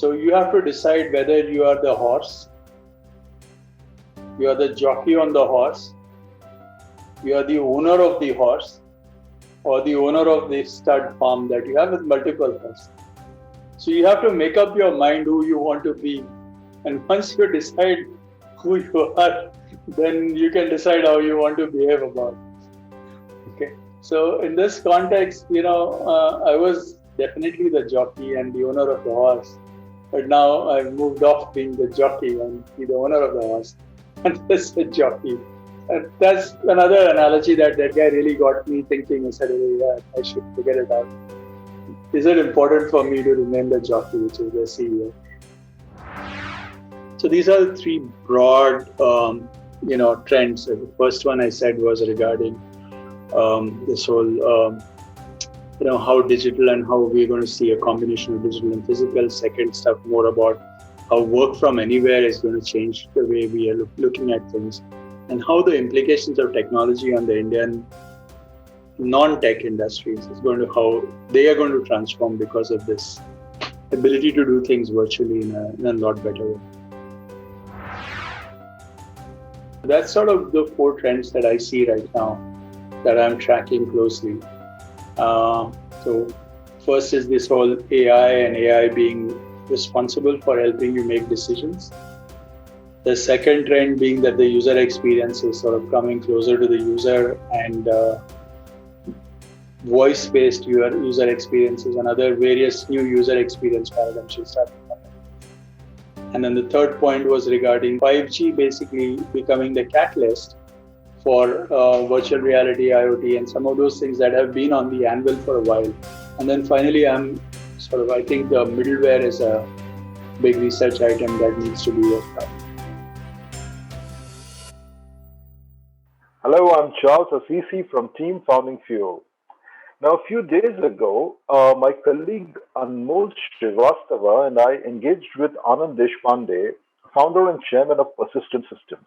So you have to decide whether you are the horse, you are the jockey on the horse, you are the owner of the horse, or the owner of the stud farm that you have with multiple horses. So you have to make up your mind who you want to be. And once you decide who you are, then you can decide how you want to behave about it. Okay. So in this context, I was definitely the jockey and the owner of the horse. But now I've moved off being the jockey and be the owner of the horse. And just a jockey. And that's another analogy that guy really got me thinking. I said, oh, yeah, I should figure it out. Is it important for me to remain the jockey, which is the CEO? So these are three broad, trends. The first one I said was regarding this whole, how digital and how we're going to see a combination of digital and physical. Second stuff more about how work from anywhere is going to change the way we are looking at things, and how the implications of technology on the Indian non-tech industries how they are going to transform because of this ability to do things virtually in a lot better way. That's sort of the four trends that I see right now that I'm tracking closely. So first is this whole AI and AI being responsible for helping you make decisions. The second trend being that the user experience is sort of coming closer to the user, and voice-based user experiences and other various new user experience paradigms should start coming. And then the third point was regarding 5G basically becoming the catalyst for virtual reality, IoT, and some of those things that have been on the anvil for a while. And then finally, I think the middleware is a big research item that needs to be worked out. Hello, I'm Charles Assisi from Team Founding Fuel. Now, a few days ago, my colleague Anmol Srivastava and I engaged with Anand Deshpande, founder and chairman of Persistent Systems.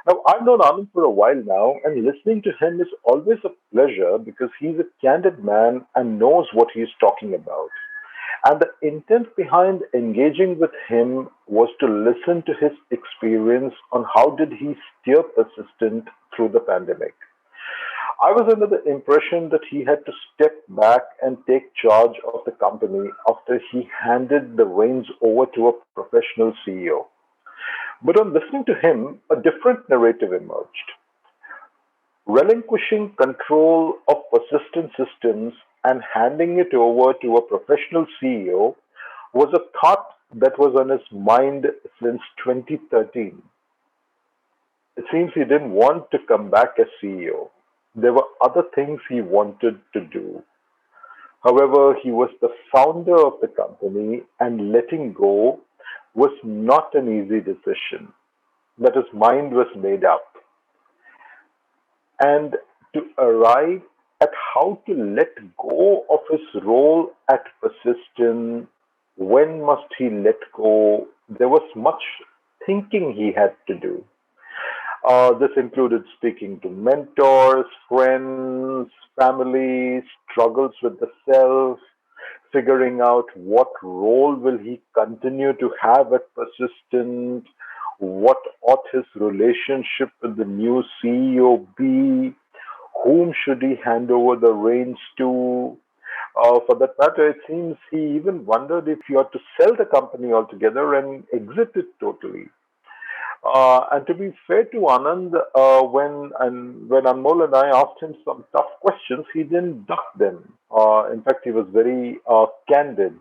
Now, I've known Anand for a while now, and listening to him is always a pleasure because he's a candid man and knows what he's talking about. And the intent behind engaging with him was to listen to his experience on how did he steer Persistent through the pandemic. I was under the impression that he had to step back and take charge of the company after he handed the reins over to a professional CEO. But on listening to him, a different narrative emerged. Relinquishing control of persistent systems and handing it over to a professional CEO was a thought that was on his mind since 2013. It seems he didn't want to come back as CEO. There were other things he wanted to do. However, he was the founder of the company, and letting go was not an easy decision. But his mind was made up. And to arrive at how to let go of his role at Persistent, when must he let go, there was much thinking he had to do. This included speaking to mentors, friends, family, struggles with the self, figuring out what role will he continue to have at Persistent, what ought his relationship with the new CEO be, whom should he hand over the reins to. For that matter, it seems he even wondered if he ought to sell the company altogether and exit it totally. And to be fair to Anand, when Anmol and I asked him some tough questions, he didn't duck them. In fact, he was very candid.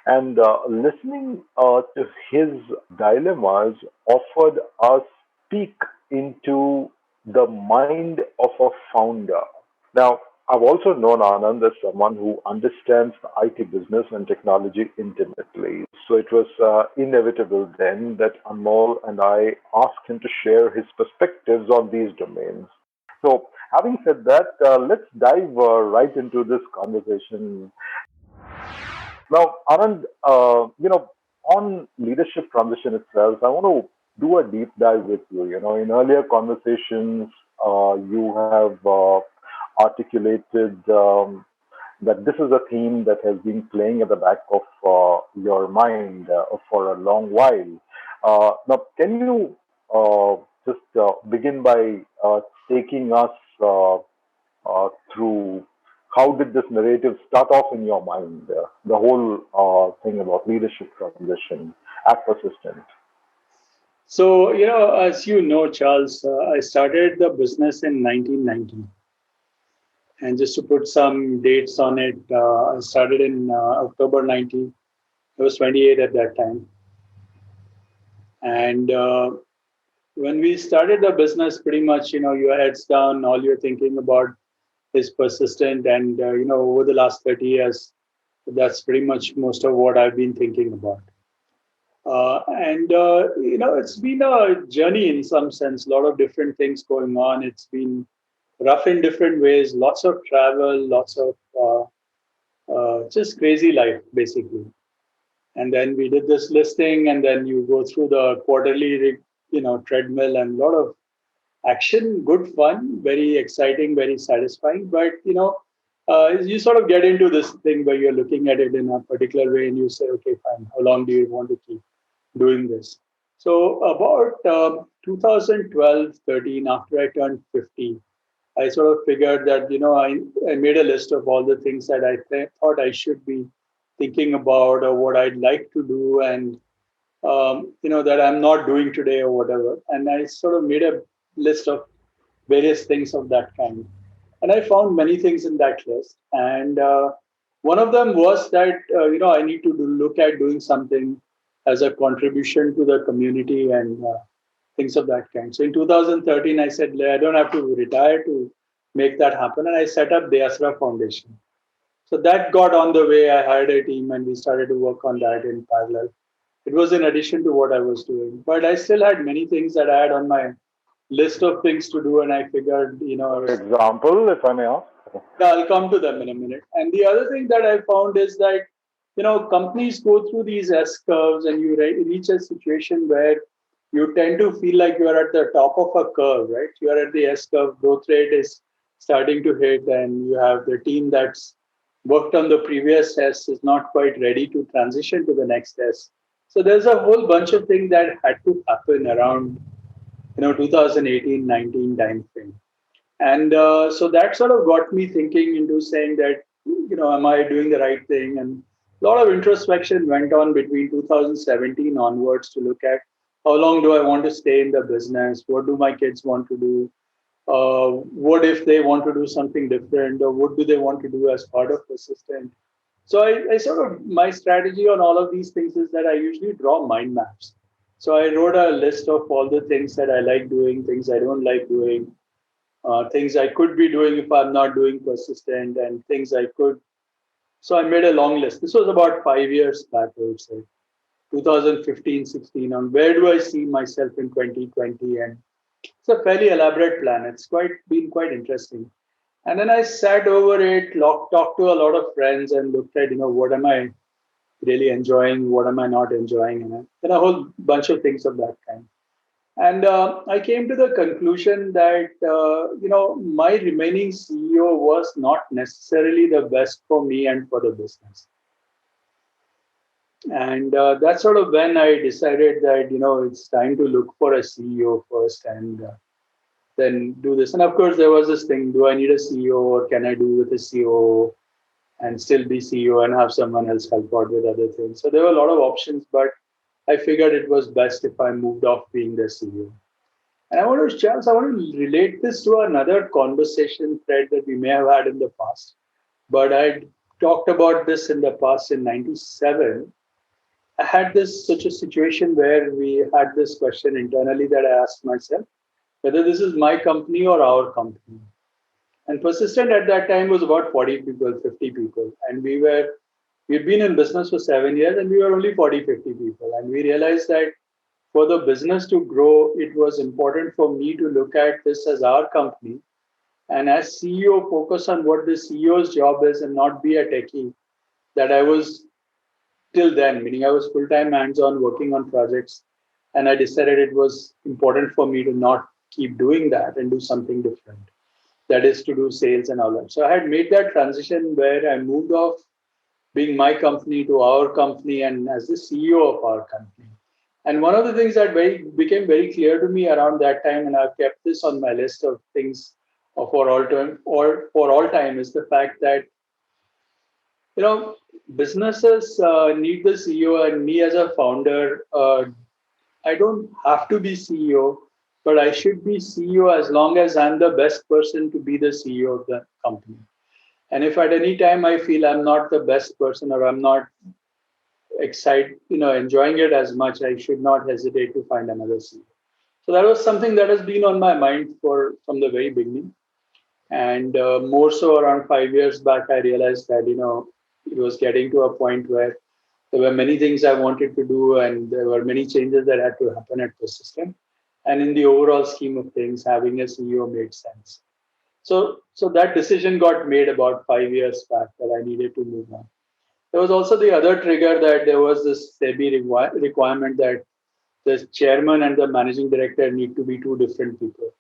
And listening to his dilemmas offered us peek into the mind of a founder. Now, I've also known Anand as someone who understands the IT business and technology intimately. So it was inevitable then that Anmol and I asked him to share his perspectives on these domains. So, having said that, let's dive right into this conversation. Now, Anand, on leadership transition itself, I want to do a deep dive with you. In earlier conversations, you have articulated that this is a theme that has been playing at the back of your mind for a long while. Now, can you just begin by taking us through how did this narrative start off in your mind? The whole thing about leadership transition at Persistent. So, as you know, Charles, I started the business in 1990. And just to put some dates on it, I started in October 90. I was 28 at that time. And when we started the business, pretty much, your head's down, all you're thinking about is Persistent. And, over the last 30 years, that's pretty much most of what I've been thinking about. It's been a journey in some sense, a lot of different things going on. It's been rough in different ways, lots of travel, lots of just crazy life, basically. And then we did this listing, and then you go through the quarterly, treadmill, and a lot of action, good fun, very exciting, very satisfying. But you sort of get into this thing where you're looking at it in a particular way, and you say, okay, fine, how long do you want to keep doing this? So about 2012, 13, after I turned 50, I sort of figured that, I made a list of all the things that I thought I should be thinking about or what I'd like to do and, that I'm not doing today or whatever. And I sort of made a list of various things of that kind. And I found many things in that list. And one of them was that, I need to look at doing something as a contribution to the community and things of that kind. So in 2013, I said, I don't have to retire to make that happen. And I set up the Asra Foundation. So that got on the way. I hired a team and we started to work on that in parallel. It was in addition to what I was doing. But I still had many things that I had on my list of things to do. And I figured, For example, if I may ask. yeah, I'll come to them in a minute. And the other thing that I found is that, companies go through these S curves and you reach a situation where you tend to feel like you are at the top of a curve, right? You are at the S curve, growth rate is starting to hit, and you have the team that's worked on the previous S is not quite ready to transition to the next S. So there's a whole bunch of things that had to happen around, 2018, 19 time frame. And so that sort of got me thinking into saying that, am I doing the right thing? And a lot of introspection went on between 2017 onwards to look at how long do I want to stay in the business? What do my kids want to do? What if they want to do something different? Or what do they want to do as part of Persistent? So I sort of, my strategy on all of these things is that I usually draw mind maps. So I wrote a list of all the things that I like doing, things I don't like doing, things I could be doing if I'm not doing Persistent, and things I could. So I made a long list. This was about 5 years back, I would say, 2015, 16, on where do I see myself in 2020. And it's a fairly elaborate plan. It's been quite interesting. And then I sat over it, talked to a lot of friends and looked at, what am I really enjoying? What am I not enjoying? And a whole bunch of things of that kind. And I came to the conclusion that, my remaining CEO was not necessarily the best for me and for the business. And that's sort of when I decided that, it's time to look for a CEO first and then do this. And of course, there was this thing, do I need a CEO or can I do with a CEO and still be CEO and have someone else help out with other things? So there were a lot of options, but I figured it was best if I moved off being the CEO. And Charles, I want to relate this to another conversation thread that we may have had in the past. But I talked about this in the past in 97. I had such a situation where we had this question internally that I asked myself, whether this is my company or our company. And Persistent at that time was about 40 people, 50 people. And we'd been in business for 7 years and we were only 40, 50 people. And we realized that for the business to grow, it was important for me to look at this as our company. And as CEO, focus on what the CEO's job is and not be a techie. That I was till then, meaning I was full-time hands-on working on projects. And I decided it was important for me to not keep doing that and do something different. that is to do sales and all that. So I had made that transition where I moved off being my company to our company and as the CEO of our company. And one of the things that became very clear to me around that time, and I've kept this on my list of things for all time, or for all time, is the fact that businesses need the CEO, and me as a founder, I don't have to be CEO, but I should be CEO as long as I'm the best person to be the CEO of the company. And if at any time I feel I'm not the best person or I'm not enjoying it as much, I should not hesitate to find another CEO. So that was something that has been on my mind from the very beginning. And more so around 5 years back, I realized that, it was getting to a point where there were many things I wanted to do and there were many changes that had to happen at the system. And in the overall scheme of things, having a CEO made sense. So that decision got made about 5 years back that I needed to move on. There was also the other trigger that there was this SEBI requirement that the chairman and the managing director need to be two different people.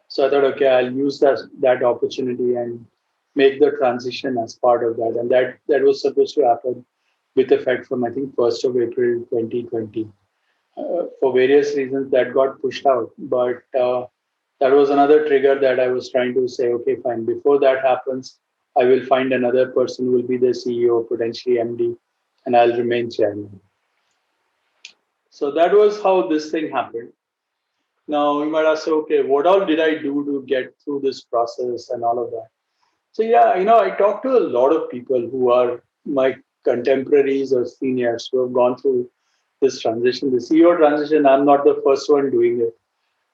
So I thought, okay, I'll use that opportunity and make the transition as part of that. And that was supposed to happen with effect from, I think, 1st of April 2020. For various reasons, that got pushed out. But that was another trigger that I was trying to say, okay, fine. Before that happens, I will find another person who will be the CEO, potentially MD, and I'll remain chairman. So that was how this thing happened. Now, you might ask, okay, what all did I do to get through this process and all of that? So, yeah, I talked to a lot of people who are my contemporaries or seniors who have gone through this transition. The CEO transition, I'm not the first one doing it.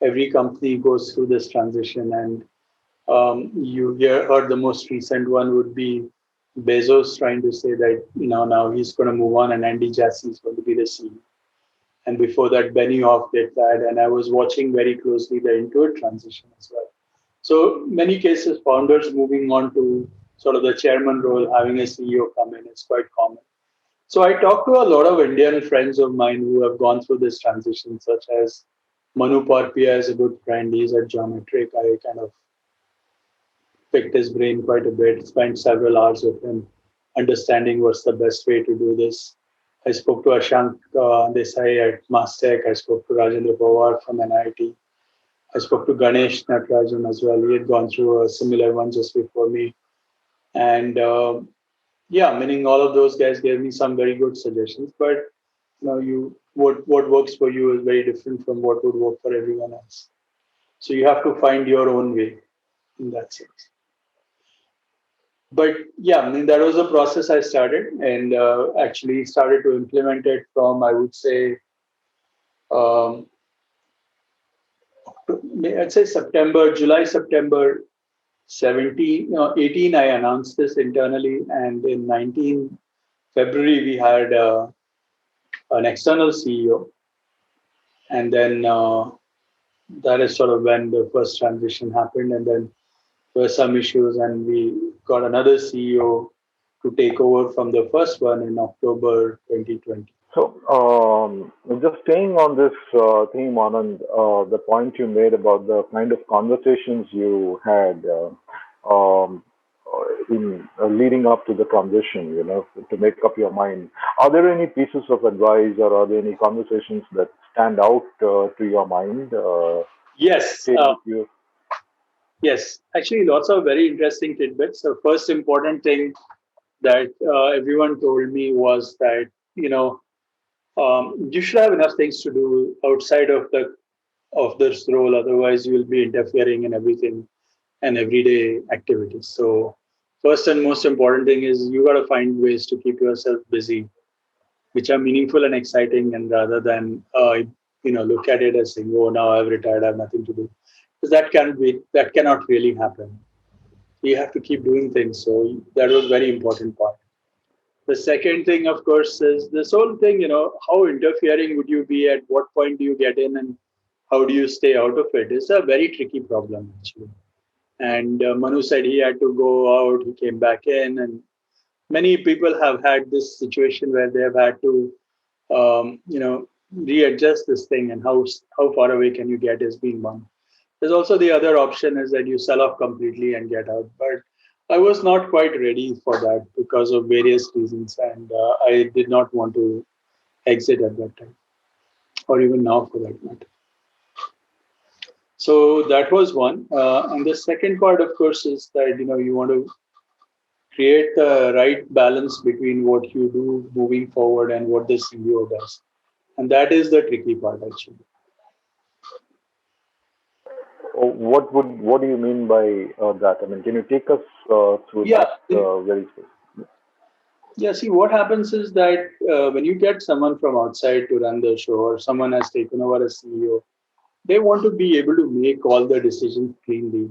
Every company goes through this transition. And you heard the most recent one would be Bezos trying to say that, now he's going to move on and Andy Jassy is going to be the CEO. And before that, Benioff did that. And I was watching very closely the Intuit transition as well. So many cases, founders moving on to sort of the chairman role, having a CEO come in, is quite common. So I talked to a lot of Indian friends of mine who have gone through this transition, such as Manu Parpia is a good friend. He's at Geometric. I kind of picked his brain quite a bit, spent several hours with him, understanding what's the best way to do this. I spoke to Ashank Desai at Mastech. I spoke to Rajendra Pawar from NIT. I spoke to Ganesh Natarajan as well. He had gone through a similar one just before me. And meaning all of those guys gave me some very good suggestions. But what works for you is very different from what would work for everyone else. So you have to find your own way in that sense. But that was a process I started and actually started to implement it from, I would say, I'd say July, September 18, I announced this internally. And in 19 February, we hired an external CEO. And then that is sort of when the first transition happened. And then there were some issues and we got another CEO to take over from the first one in October 2020. So, just staying on this theme, Anand, the point you made about the kind of conversations you had in leading up to the transition, to make up your mind. Are there any pieces of advice or are there any conversations that stand out to your mind? Yes. Stay with you? Yes. Actually, lots of very interesting tidbits. The first important thing that everyone told me was that, you should have enough things to do outside of this role. Otherwise, you will be interfering in everything and everyday activities. So first and most important thing is you got to find ways to keep yourself busy, which are meaningful and exciting, and rather than look at it as saying, oh, now I've retired, I have nothing to do, because that cannot really happen. You have to keep doing things. So that was very important part. The second thing, of course, is this whole thing, how interfering would you be, at what point do you get in, and how do you stay out of it? It's a very tricky problem, actually. And Manu said he had to go out, he came back in, and many people have had this situation where they have had to, readjust this thing, and how far away can you get is being one. There's also the other option is that you sell off completely and get out. But I was not quite ready for that because of various reasons, and I did not want to exit at that time, or even now for that matter. So that was one. And the second part, of course, is that you want to create the right balance between what you do moving forward and what the CEO does, and that is the tricky part actually. What do you mean by that? I mean, can you take us through Yeah, that very specific? yeah. See, what happens is that when you get someone from outside to run the show, or someone has taken over as CEO, they want to be able to make all the decisions cleanly,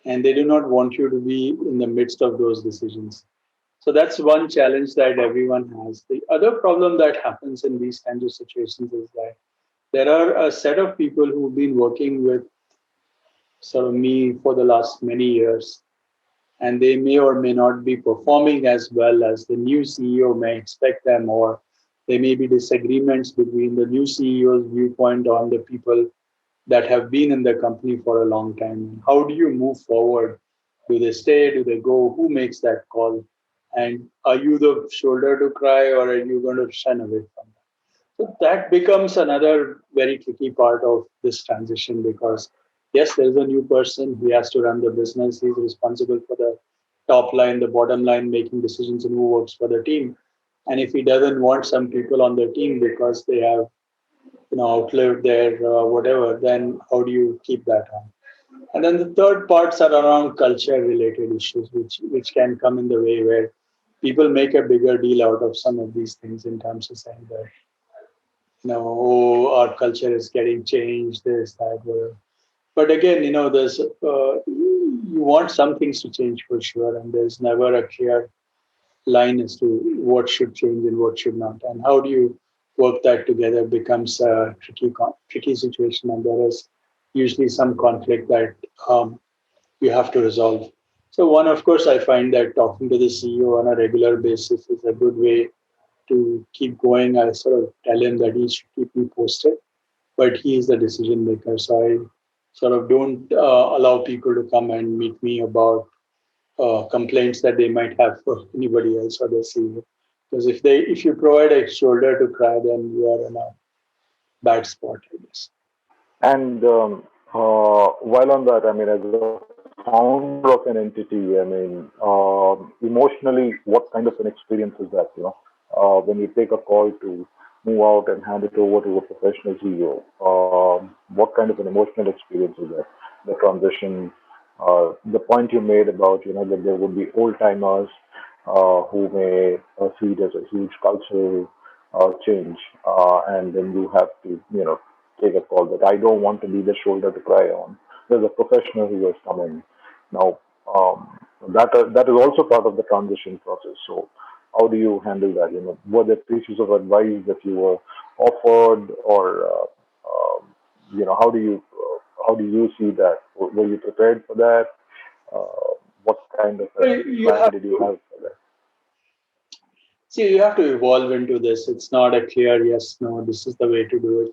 and they do not want you to be in the midst of those decisions. So that's one challenge that everyone has. The other problem that happens in these kinds of situations is that there are a set of people who've been working with sort of me for the last many years, and they may or may not be performing as well as the new CEO may expect them, or there may be disagreements between the new CEO's viewpoint on the people that have been in the company for a long time. How do you move forward? Do they stay? Do they go? Who makes that call? And are you the shoulder to cry, or are you going to shun away from that? So that becomes another very tricky part of this transition because, yes, there's a new person. He has to run the business. He's responsible for the top line, the bottom line, making decisions on who works for the team. And if he doesn't want some people on the team because they have outlived their whatever, then how do you keep that on? And then the third parts are around culture related issues, which can come in the way where people make a bigger deal out of some of these things in terms of saying that oh, our culture is getting changed, this, that, whatever. But again, there's you want some things to change for sure, and there's never a clear line as to what should change and what should not, and how do you work that together becomes a tricky situation, and there is usually some conflict that you have to resolve. So one, of course, I find that talking to the CEO on a regular basis is a good way to keep going. I sort of tell him that he should keep me posted, but he is the decision maker. So I sort of don't allow people to come and meet me about complaints that they might have for anybody else or their CEO. Because if you provide a shoulder to cry, then you are in a bad spot, I guess. And while on that, I mean, as a founder of an entity, I mean, emotionally, what kind of an experience is that? When you take a call to move out and hand it over to a professional CEO, what kind of an emotional experience is that? The transition, the point you made about, that there would be old timers who may see it as a huge cultural change, and then you have to, take a call that I don't want to be the shoulder to cry on. There's a professional who has come in. Now, that is also part of the transition process. So, how do you handle that? Were there pieces of advice that you were offered, or how do you see that? Were you prepared for that? What kind of a You plan have did you to have for that? see, you have to evolve into this. It's not a clear yes, no, this is the way to do it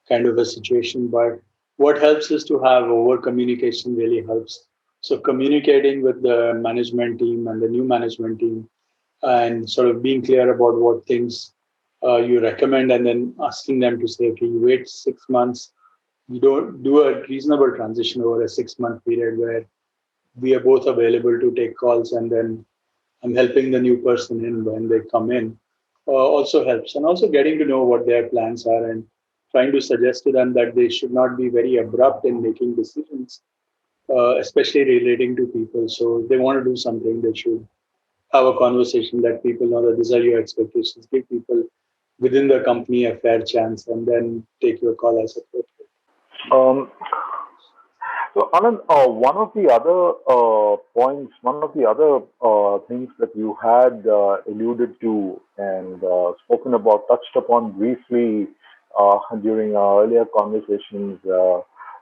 kind of a situation. But what helps is to have over communication really helps. So communicating with the management team and the new management team and sort of being clear about what things you recommend and then asking them to say, okay, you wait 6 months, you don't do a reasonable transition over a 6 month period where we are both available to take calls and then I'm helping the new person in when they come in also helps. And also getting to know what their plans are and trying to suggest to them that they should not be very abrupt in making decisions, especially relating to people. So if they want to do something, they should have a conversation that people know that these are your expectations. Give people within the company a fair chance and then take your call as appropriate. Um, So, Anand, one of the other points, one of the other things that you had alluded to and spoken about, touched upon briefly during our earlier conversations,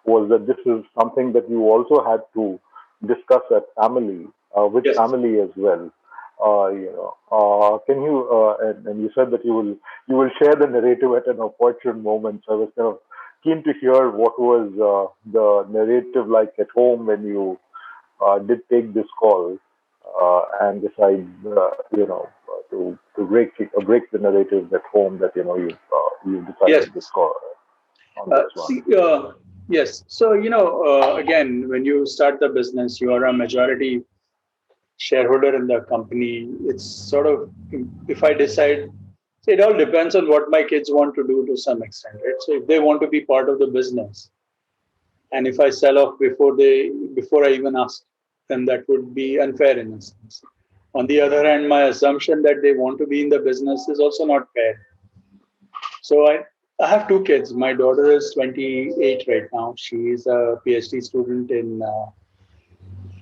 was that this is something that you also had to discuss at family, with Yes. family as well. Can you? And you said that you will share the narrative at an opportune moment. So I was kind of keen to hear what was the narrative like at home when you did take this call and decide, to break the narrative at home that you Yes. decided this call on this one. See, yes. So, again, when you start the business, you are a majority shareholder in the company. It's sort of, if I decide, so it all depends on what my kids want to do to some extent, right? So if they want to be part of the business, and if I sell off before I even ask, then that would be unfair in a sense. On the other hand, my assumption that they want to be in the business is also not fair. So I have two kids. My daughter is 28 right now. She is a PhD student in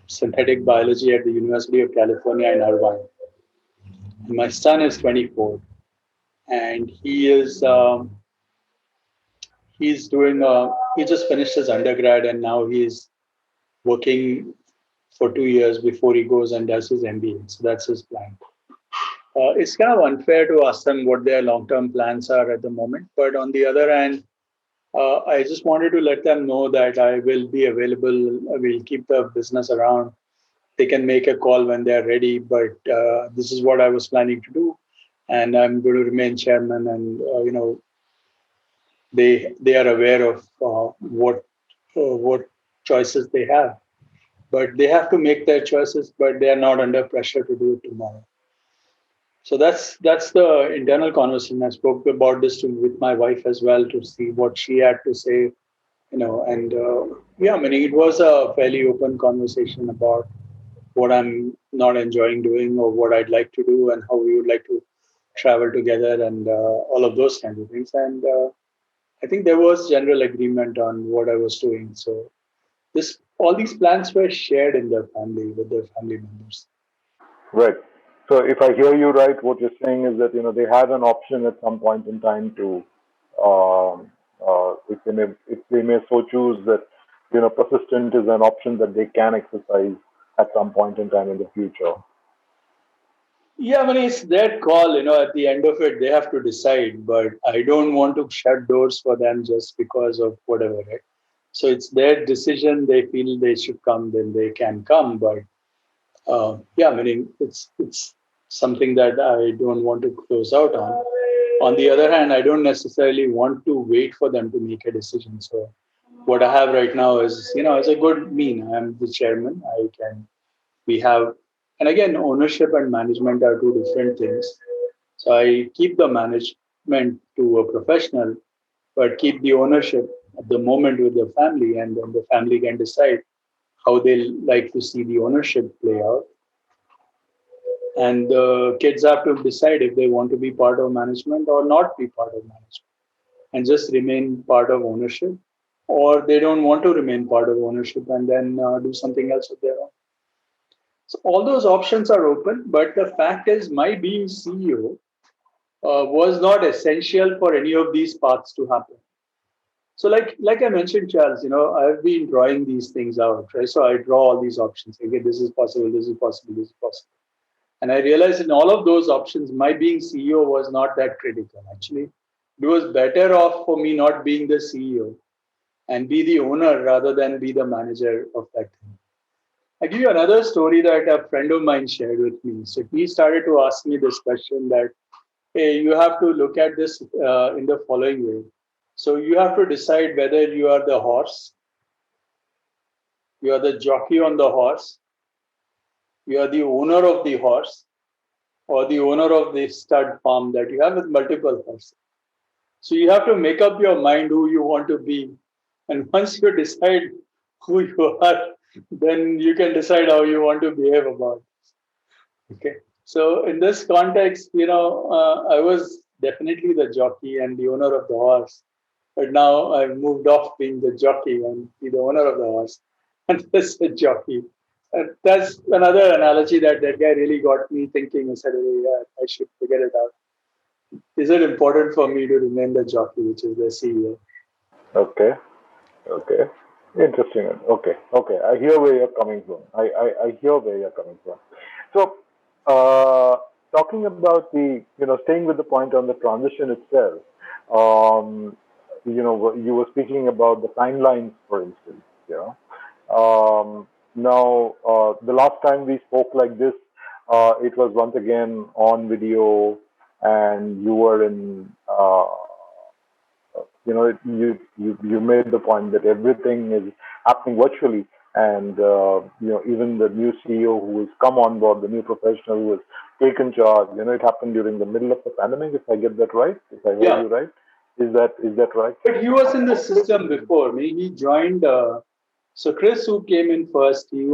synthetic biology at the University of California in Irvine. And my son is 24, and he's doing he just finished his undergrad, and now he's working for 2 years before he goes and does his MBA. So that's his plan. It's kind of unfair to ask them what their long-term plans are at the moment, but on the other hand, I just wanted to let them know that I will be available. I will keep the business around. They can make a call when they're ready, but this is what I was planning to do, and I'm going to remain chairman. And they are aware of what choices they have, but they have to make their choices. But they are not under pressure to do it tomorrow. So that's the internal conversation. I spoke about this with my wife as well to see what she had to say, and yeah, I mean, it was a fairly open conversation about what I'm not enjoying doing or what I'd like to do and how we would like to travel together and all of those kinds of things. And I think there was general agreement on what I was doing. So this all these plans were shared in their family with their family members. Right. So if I hear you right, what you're saying is that they have an option at some point in time to, if they may so choose that persistent is an option that they can exercise at some point in time in the future. Yeah, I mean, it's their call, at the end of it, they have to decide, but I don't want to shut doors for them just because of whatever, right? So it's their decision. They feel they should come, then they can come. But yeah, I mean, it's something that I don't want to close out on. On the other hand, I don't necessarily want to wait for them to make a decision. So what I have right now is, it's a good mean. I'm the chairman. We have, and again, ownership and management are two different things. So I keep the management to a professional, but keep the ownership at the moment with the family, and then the family can decide how they like to see the ownership play out. And the kids have to decide if they want to be part of management or not be part of management and just remain part of ownership, or they don't want to remain part of ownership and then do something else with their own. So all those options are open, but the fact is, my being CEO was not essential for any of these paths to happen. So, like I mentioned, Charles, I've been drawing these things out, right? So I draw all these options. Okay, this is possible, this is possible, this is possible. And I realized in all of those options, my being CEO was not that critical. Actually, it was better off for me not being the CEO and be the owner rather than be the manager of that thing. I give you another story that a friend of mine shared with me. So he started to ask me this question that, hey, you have to look at this in the following way. So you have to decide whether you are the horse, you are the jockey on the horse, you are the owner of the horse, or the owner of the stud farm that you have with multiple horses. So you have to make up your mind who you want to be. And once you decide who you are, then you can decide how you want to behave about it. Okay. So in this context, I was definitely the jockey and the owner of the horse. But now I've moved off being the jockey and be the owner of the horse. And this the jockey. And that's another analogy that guy really got me thinking. I said, hey, yeah, I should figure it out. Is it important for me to remain the jockey, which is the CEO? Okay. Okay. Interesting. Okay. Okay. I hear where you're coming from. I hear where you're coming from. So, talking about staying with the point on the transition itself, um, you were speaking about the timelines, for instance. Now, the last time we spoke like this, it was once again on video, and you were in. You made the point that everything is happening virtually, and even the new CEO who has come on board, the new professional who has taken charge. It happened during the middle of the pandemic, if I get that right, if I heard Yeah, you right. Is that right? but he was in the system before me. He joined. So Chris, who came in first, he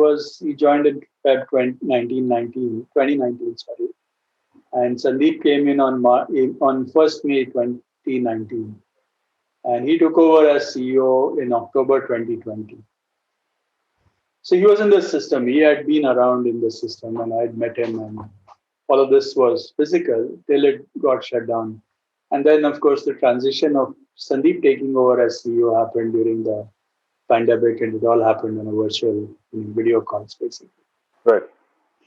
joined in Feb 2019, sorry, and Sandeep came in on 1st May 2019, and he took over as CEO in October 2020. So he was in the system. He had been around in the system, and I had met him, and all of this was physical till it got shut down. And then, of course, the transition of Sandeep taking over as CEO happened during the pandemic, and it all happened on a virtual video calls, basically. Right.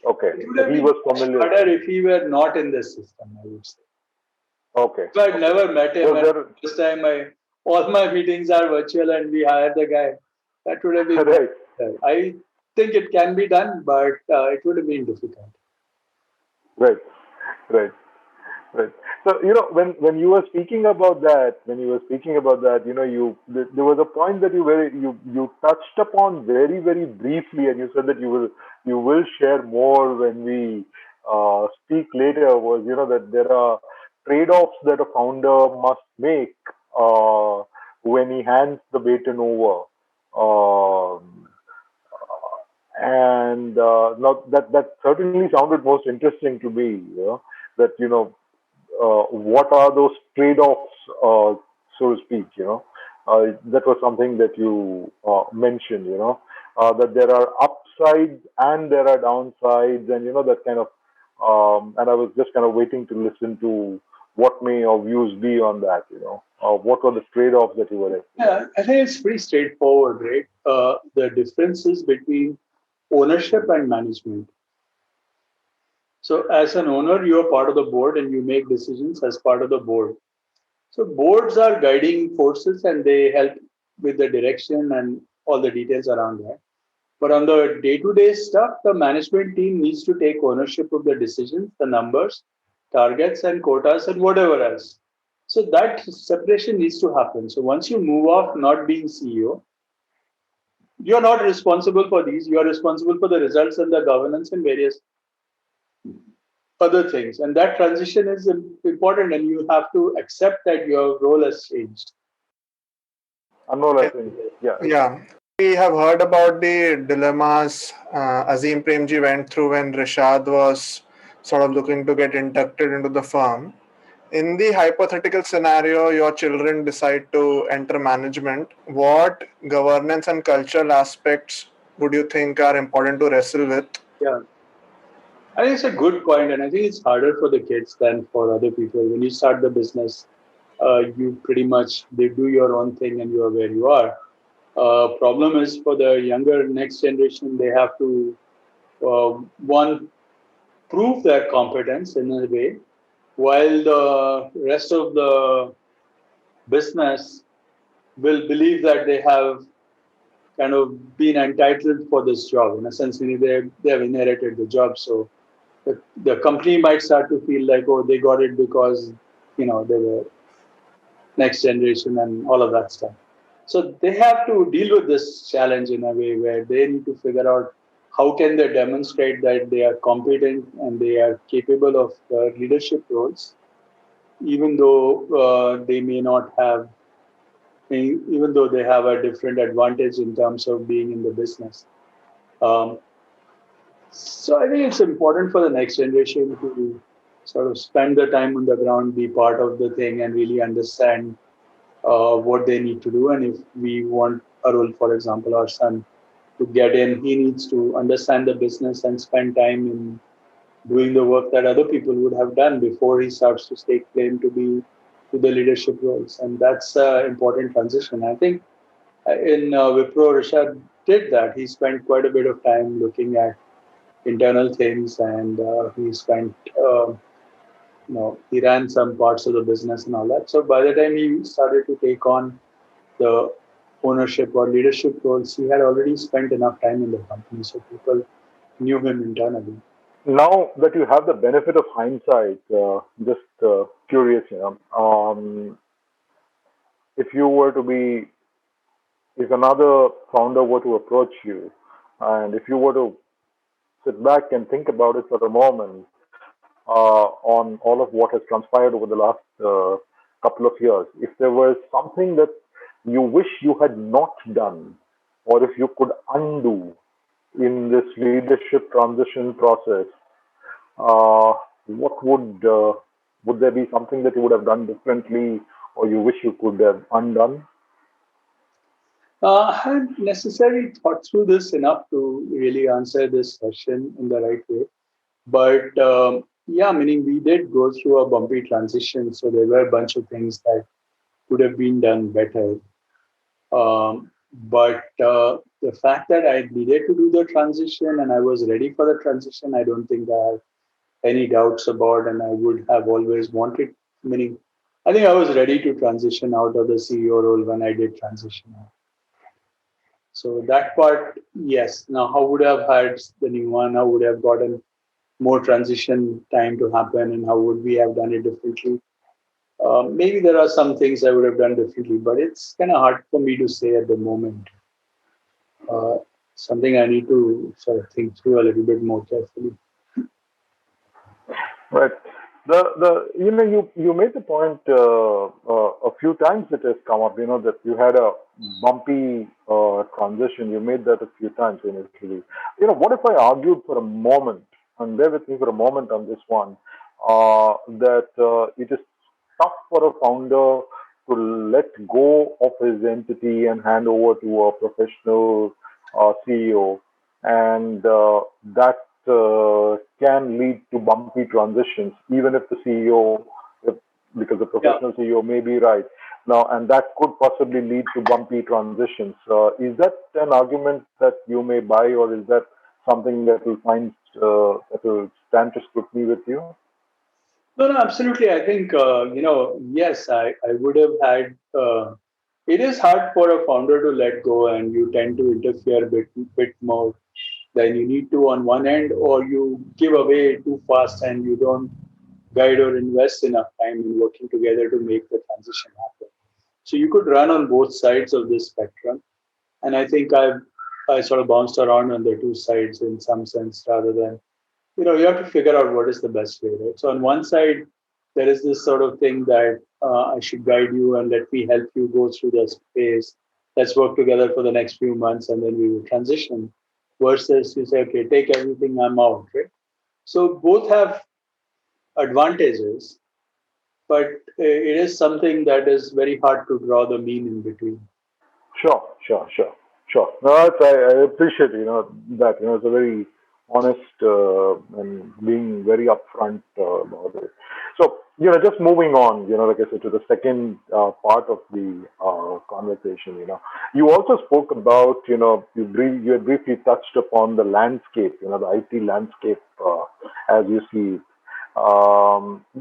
Okay. It would So have he been was much familiar. harder if he were not in the system, I would say. Okay. If I'd never met him, Was and there this time all my meetings are virtual, and we hired the guy, that would have been much right? harder. I think it can be done, but it would have been difficult. Right. Right. Right. So, when you were speaking about that, there was a point that you touched upon very, very briefly, and you said that you will share more when we speak later. Was that there are trade-offs that a founder must make when he hands the baton over. And now that certainly sounded most interesting to me. That what are those trade-offs, so to speak. That was something that you mentioned. That there are upsides and there are downsides, and that kind of. And I was just kind of waiting to listen to what may your views be on that. What were the trade-offs that you were expecting? Yeah, I think it's pretty straightforward, right? The differences between ownership and management. So, as an owner, you are part of the board and you make decisions as part of the board. So, boards are guiding forces and they help with the direction and all the details around that. But on the day to day stuff, the management team needs to take ownership of the decisions, the numbers, targets, and quotas, and whatever else. So, that separation needs to happen. So, once you move off not being CEO, you're not responsible for these. You are responsible for the results and the governance and various other things. And that transition is important, and you have to accept that your role has changed. Anmol, I think, yeah. Yeah, we have heard about the dilemmas Azim Premji went through when Rishad was sort of looking to get inducted into the firm. In the hypothetical scenario, your children decide to enter management. What governance and cultural aspects would you think are important to wrestle with? Yeah. I think it's a good point, and I think it's harder for the kids than for other people. When you start the business, you pretty much they do your own thing, and you are where you are. Problem is for the younger next generation, they have to one prove their competence in a way, while the rest of the business will believe that they have kind of been entitled for this job. In a sense, they have inherited the job, so the company might start to feel like, oh, they got it because they were next generation and all of that stuff. So they have to deal with this challenge in a way where they need to figure out how can they demonstrate that they are competent and they are capable of leadership roles, even though they may not have, even though they have a different advantage in terms of being in the business. Um, So I think it's important for the next generation to sort of spend the time on the ground, be part of the thing, and really understand what they need to do. And if we want Arul, for example, our son, to get in, he needs to understand the business and spend time in doing the work that other people would have done before he starts to stake claim to the leadership roles. And that's an important transition. I think in Wipro, Rishad did that. He spent quite a bit of time looking at internal things, and he spent he ran some parts of the business and all that. So by the time he started to take on the ownership or leadership roles, he had already spent enough time in the company, so people knew him internally. Now that you have the benefit of hindsight, just curious, if you were to be, if another founder were to approach you, and if you were to sit back and think about it for a moment, on all of what has transpired over the last couple of years, if there was something that you wish you had not done, or if you could undo in this leadership transition process, uh, what would there be something that you would have done differently, or you wish you could have undone? I haven't necessarily thought through this enough to really answer this question in the right way. But yeah, meaning we did go through a bumpy transition. So there were a bunch of things that could have been done better. But the fact that I needed to do the transition and I was ready for the transition, I don't think I have any doubts about, and I would have always wanted. Meaning, I think I was ready to transition out of the CEO role when I did transition out. So that part, yes. Now, how would I have had the new one? How would I have gotten more transition time to happen, and how would we have done it differently? Maybe there are some things I would have done differently, but it's kind of hard for me to say at the moment. Uh, Something I need to sort of think through a little bit more carefully. Right. The you made the point a few times it has come up. That you had a bumpy transition. You made that a few times initially. What if I argued for a moment, and bear with me for a moment on this one, that it is tough for a founder to let go of his entity and hand over to a professional CEO, and that can lead to bumpy transitions, even if the CEO, if, because the Yeah. professional CEO may be right now, and that could possibly lead to bumpy transitions. Is that an argument that you may buy, or is that something that will stand to scrutiny with you? No, no, absolutely. I think, yes, I would have had. It is hard for a founder to let go, and you tend to interfere bit more than you need to on one end, or you give away too fast and you don't guide or invest enough time in working together to make the transition happen. So you could run on both sides of this spectrum, and I think I sort of bounced around on the two sides in some sense rather than you have to figure out what is the best way, right? So on one side, there is this sort of thing that I should guide you and let me help you go through this phase. Let's work together for the next few months and then we will transition. Versus you say, okay, take everything, I'm out, right? So both have advantages, but it is something that is very hard to draw the mean in between. Sure. No, I appreciate that it's a very honest and being very upfront about it. So just moving on, like I said, to the second part of the conversation. You also spoke about you had briefly touched upon the landscape, the IT landscape as you see it.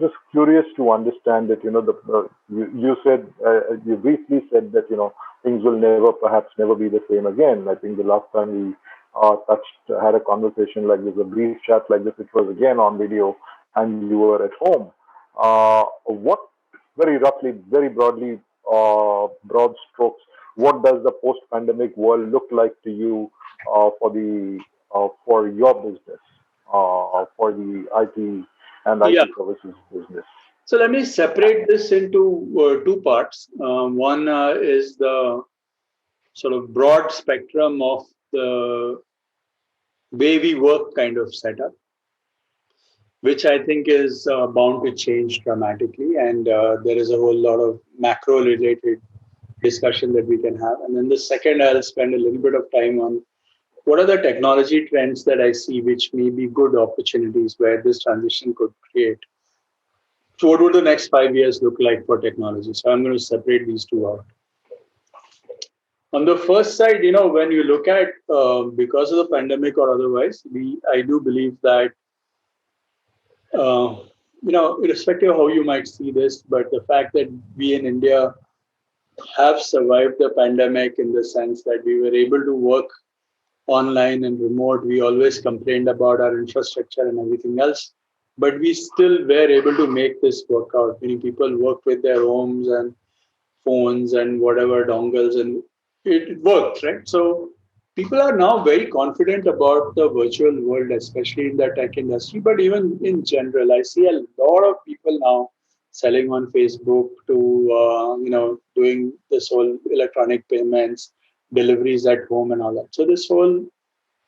Just curious to understand that you said you briefly said that things will never perhaps never be the same again. I think the last time we had a conversation like this, a brief chat like this, it was again on video, and you were at home. What very roughly, very broadly, broad strokes, what does the post-pandemic world look like to you for your business, for the IT and Yeah. IT services business? So let me separate this into two parts. One is the sort of broad spectrum of the way we work kind of setup, which I think is bound to change dramatically. And there is a whole lot of macro related discussion that we can have. And then the second, I'll spend a little bit of time on what are the technology trends that I see, which may be good opportunities where this transition could create. So, what would the next 5 years look like for technology? So, I'm going to separate these two out. On the first side, when you look at because of the pandemic or otherwise, I do believe that uh, irrespective of how you might see this, but the fact that we in India have survived the pandemic in the sense that we were able to work online and remote. We always complained about our infrastructure and everything else, but we still were able to make this work out. Many people worked with their homes and phones and whatever dongles, and it worked, right? So people are now very confident about the virtual world, especially in the tech industry, but even in general. I see a lot of people now selling on Facebook to, doing this whole electronic payments, deliveries at home and all that. So this whole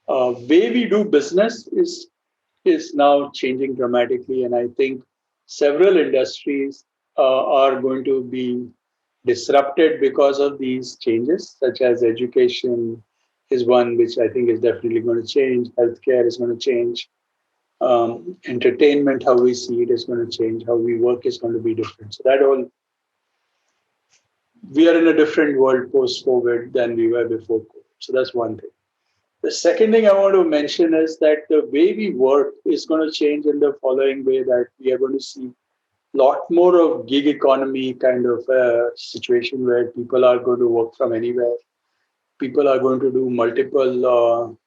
way we do business is now changing dramatically, and I think several industries are going to be disrupted because of these changes, such as education is one which I think is definitely going to change. Healthcare is going to change. Entertainment, how we see it, is going to change. How we work is going to be different. So that all, we are in a different world post COVID than we were before COVID. So that's one thing. The second thing I want to mention is that the way we work is going to change in the following way, that we are going to see a lot more of gig economy kind of a situation where people are going to work from anywhere. People are going to do multiple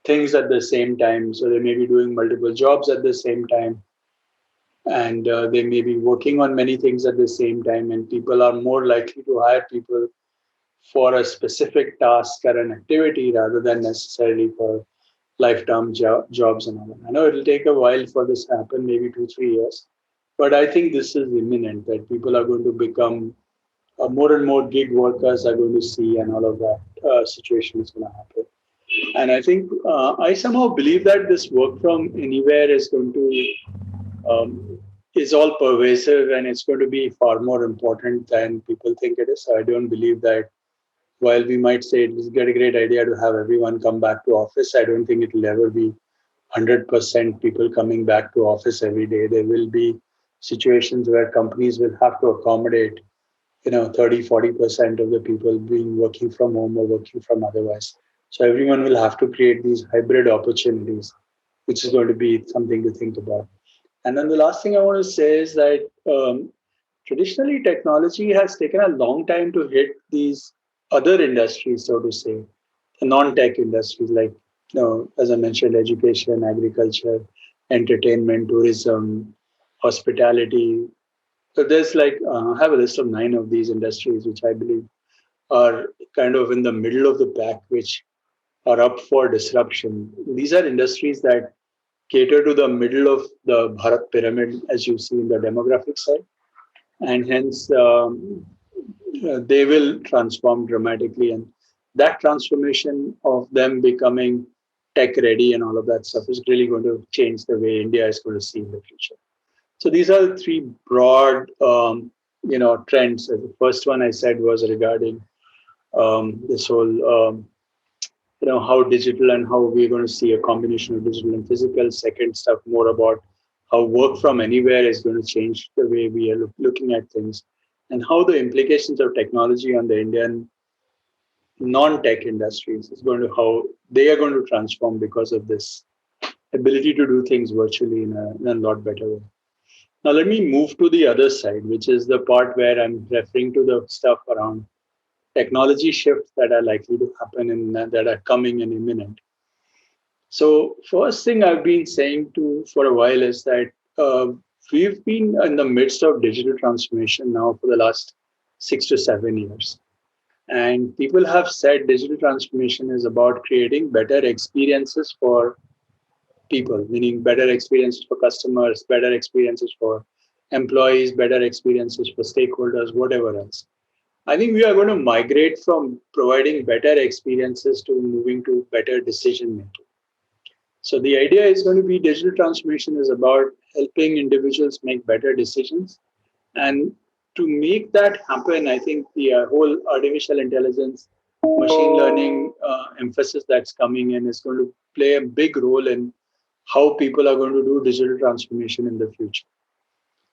things at the same time. So they may be doing multiple jobs at the same time, and they may be working on many things at the same time. And people are more likely to hire people for a specific task or an activity rather than necessarily for lifetime jobs and all that. I know it'll take a while for this to happen, maybe 2, 3 years, but I think this is imminent, that people are going to become more and more gig workers are going to see, and all of that situation is going to happen. And I think I somehow believe that this work from anywhere is going to is all pervasive, and it's going to be far more important than people think it is. So I don't believe that while we might say it is a great idea to have everyone come back to office, I don't think it will ever be 100% people coming back to office every day. There will be situations where companies will have to accommodate, 30-40% of the people being working from home or working from otherwise. So everyone will have to create these hybrid opportunities, which is going to be something to think about. And then the last thing I want to say is that traditionally technology has taken a long time to hit these other industries, so to say, the non-tech industries like, as I mentioned, education, agriculture, entertainment, tourism, hospitality. So there's like, I have a list of 9 of these industries, which I believe are kind of in the middle of the pack, which are up for disruption. These are industries that cater to the middle of the Bharat pyramid, as you see in the demographic side, and hence they will transform dramatically. And that transformation of them becoming tech ready and all of that stuff is really going to change the way India is going to see in the future. So these are the three broad, trends. The first one I said was regarding this whole, how digital and how we're going to see a combination of digital and physical. Second stuff more about how work from anywhere is going to change the way we are looking at things, and how the implications of technology on the Indian non-tech industries is going to, how they are going to transform because of this ability to do things virtually in a lot better way. Now let me move to the other side, which is the part where I'm referring to the stuff around technology shifts that are likely to happen and that are coming and imminent. So first thing I've been saying to for a while is that we've been in the midst of digital transformation now for the last 6 to 7 years. And people have said digital transformation is about creating better experiences for people, meaning better experiences for customers, better experiences for employees, better experiences for stakeholders, whatever else. I think we are going to migrate from providing better experiences to moving to better decision making. So the idea is going to be digital transformation is about helping individuals make better decisions. And to make that happen, I think the whole artificial intelligence, machine learning emphasis that's coming in is going to play a big role in how people are going to do digital transformation in the future.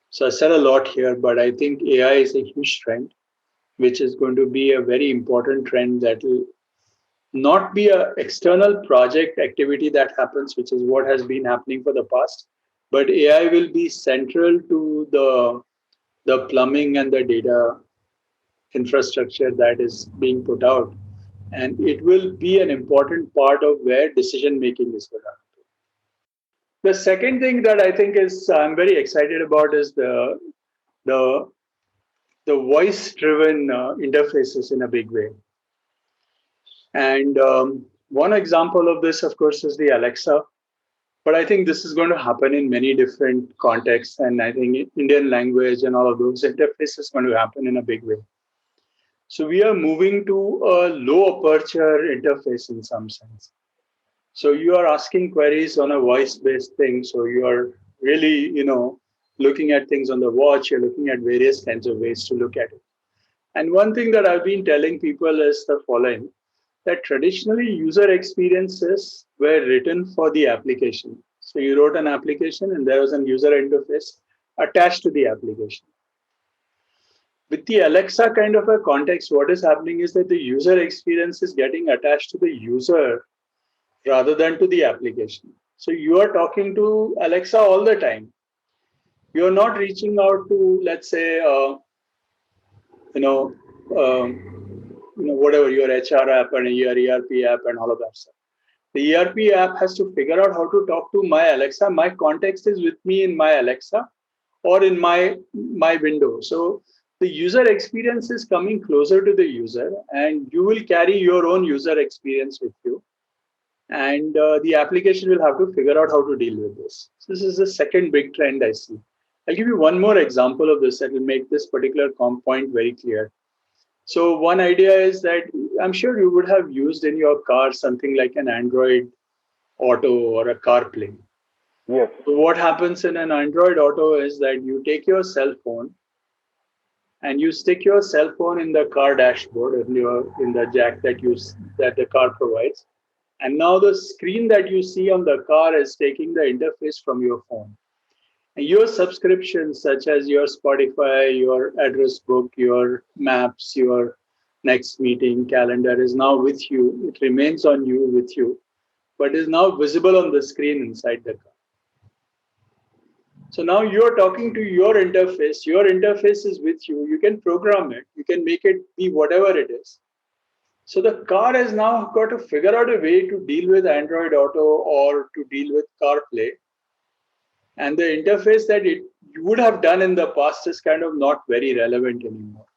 So I said a lot here, but I think AI is a huge trend, which is going to be a very important trend that will not be an external project activity that happens, which is what has been happening for the past, but AI will be central to the plumbing and the data infrastructure that is being put out. And it will be an important part of where decision making is going to happen. The second thing that I think is I'm very excited about is the the voice driven interfaces in a big way. And one example of this, of course, is the Alexa. But I think this is going to happen in many different contexts. And I think Indian language and all of those interfaces going to happen in a big way. So we are moving to a low aperture interface in some sense. So you are asking queries on a voice-based thing. So you are really, looking at things on the watch. You're looking at various kinds of ways to look at it. And one thing that I've been telling people is the following, that traditionally user experiences were written for the application. So you wrote an application and there was a user interface attached to the application. With the Alexa kind of a context, what is happening is that the user experience is getting attached to the user rather than to the application. So you are talking to Alexa all the time. You're not reaching out to, let's say, you know, whatever your HR app and your ERP app and all of that stuff. The ERP app has to figure out how to talk to my Alexa. My context is with me in my Alexa or in my window. So the user experience is coming closer to the user, and you will carry your own user experience with you. And the application will have to figure out how to deal with this. So this is the second big trend I see. I'll give you one more example of this that will make this particular point very clear. So one idea is that I'm sure you would have used in your car something like an Android Auto or a CarPlay. Yes. So what happens in an Android Auto is that you take your cell phone and you stick your cell phone in the car dashboard in the jack that the car provides. And now the screen that you see on the car is taking the interface from your phone. And your subscriptions, such as your Spotify, your address book, your maps, your next meeting calendar, is now with you. It remains on you with you, but is now visible on the screen inside the car. So now you're talking to your interface. Your interface is with you. You can program it. You can make it be whatever it is. So the car has now got to figure out a way to deal with Android Auto or to deal with CarPlay. And the interface that you would have done in the past is kind of not very relevant anymore.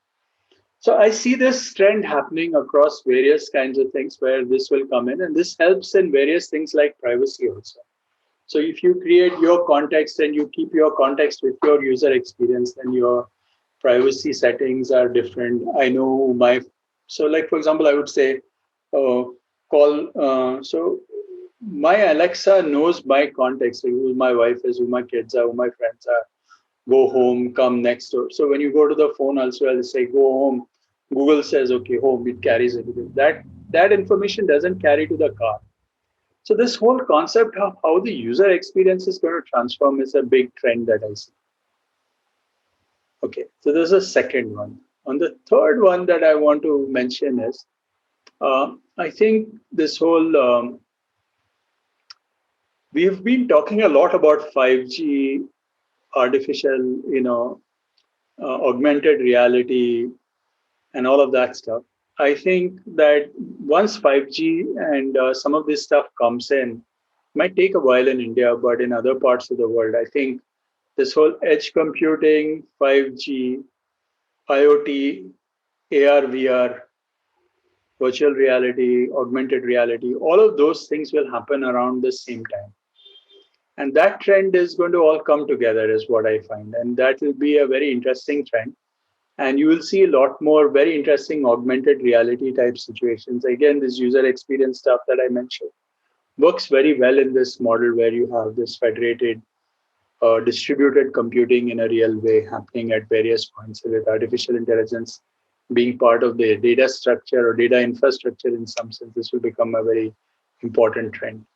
So I see this trend happening across various kinds of things where this will come in, and this helps in various things like privacy also. So if you create your context and you keep your context with your user experience, then your privacy settings are different. I know so like, for example, I would say, so my Alexa knows my context, like who my wife is, who my kids are, who my friends are. Go home, come next door. So when you go to the phone also, I'll say, go home. Google says, okay, home, it carries it. That information doesn't carry to the car. So this whole concept of how the user experience is going to transform is a big trend that I see. Okay, so there's a second one. On the third one that I want to mention is, I think this whole, we've been talking a lot about 5G, artificial, augmented reality, and all of that stuff. I think that once 5G and some of this stuff comes in, it might take a while in India, but in other parts of the world, I think this whole edge computing, 5G, IoT, AR, VR, virtual reality, augmented reality, all of those things will happen around the same time. And that trend is going to all come together is what I find. And that will be a very interesting trend. And you will see a lot more very interesting augmented reality type situations. Again, this user experience stuff that I mentioned works very well in this model where you have this federated, distributed computing in a real way happening at various points with artificial intelligence being part of the data structure or data infrastructure in some sense. This will become a very important trend.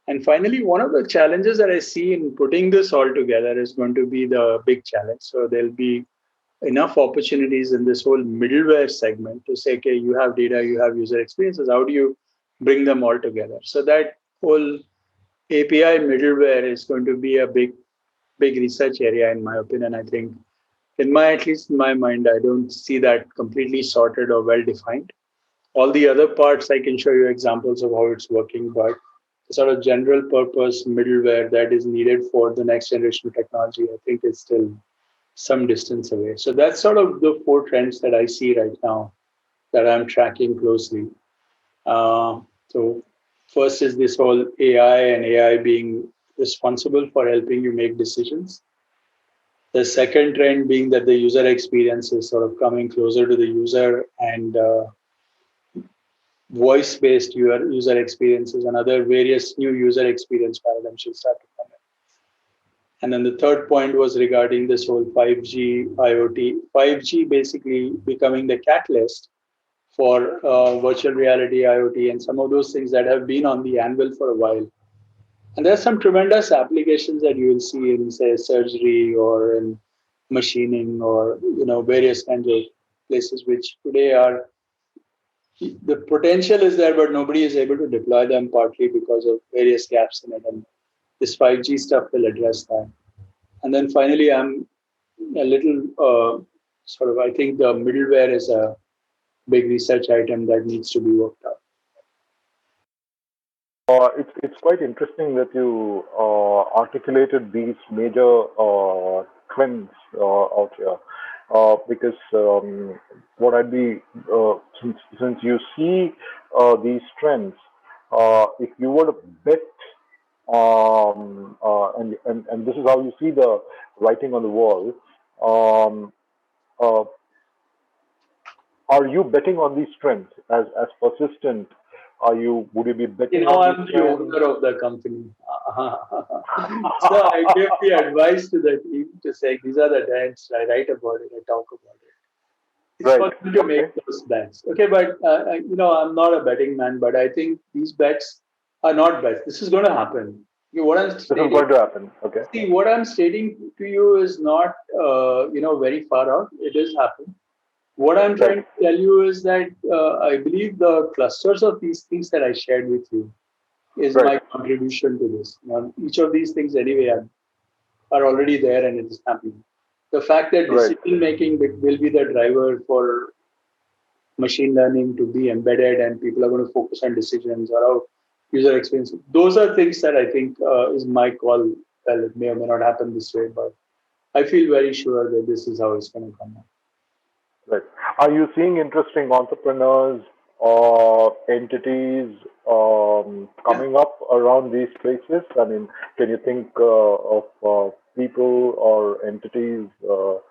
And finally, one of the challenges that I see in putting this all together is going to be the big challenge. So there'll be enough opportunities in this whole middleware segment to say, okay, you have data, you have user experiences. How do you bring them all together? So that whole API middleware is going to be a big big research area, in my opinion. I think, at least in my mind, I don't see that completely sorted or well defined. All the other parts, I can show you examples of how it's working, but the sort of general purpose middleware that is needed for the next generation of technology, I think is still some distance away. So that's sort of the four trends that I see right now that I'm tracking closely. So first is this whole AI and AI being responsible for helping you make decisions. The second trend being that the user experience is sort of coming closer to the user, and voice-based user experiences and other various new user experience paradigms should start to come in. And then the third point was regarding this whole 5G IoT. 5G basically becoming the catalyst for virtual reality, IoT, and some of those things that have been on the anvil for a while. And there's some tremendous applications that you will see in, say, surgery or in machining or various kinds of places which today are, the potential is there, but nobody is able to deploy them, partly because of various gaps in it. And this 5G stuff will address that. And then finally, I'm a little I think the middleware is a big research item that needs to be worked out. It's quite interesting that you articulated these major trends out here, because what I'd be since you see these trends, if you were to bet, and this is how you see the writing on the wall. Um, uh, are you betting on these trends as persistent? Would you be betting on I'm these the trends? owner of the company. So I give the advice to the team to say, these are the trends, I write about it, I talk about it. It's Right. for them to Okay. make those bets. Okay, but I'm not a betting man, but I think these bets are not bets. This is going to happen. What I'm This is stating, going to happen. Okay. see, what I'm stating to you is not, very far out. It is happening. What I'm Right. trying to tell you is that I believe the clusters of these things that I shared with you is Right. my contribution to this. Now, each of these things, anyway, are already there and it is happening. The fact that Right. decision making will be the driver for machine learning to be embedded and people are going to focus on decisions or how user experience. Those are things that I think is my call. Well, it may or may not happen this way, but I feel very sure that this is how it's going to come out. Right. Are you seeing interesting entrepreneurs or entities Yeah. coming up around these places? I mean, can you think of people or entities No,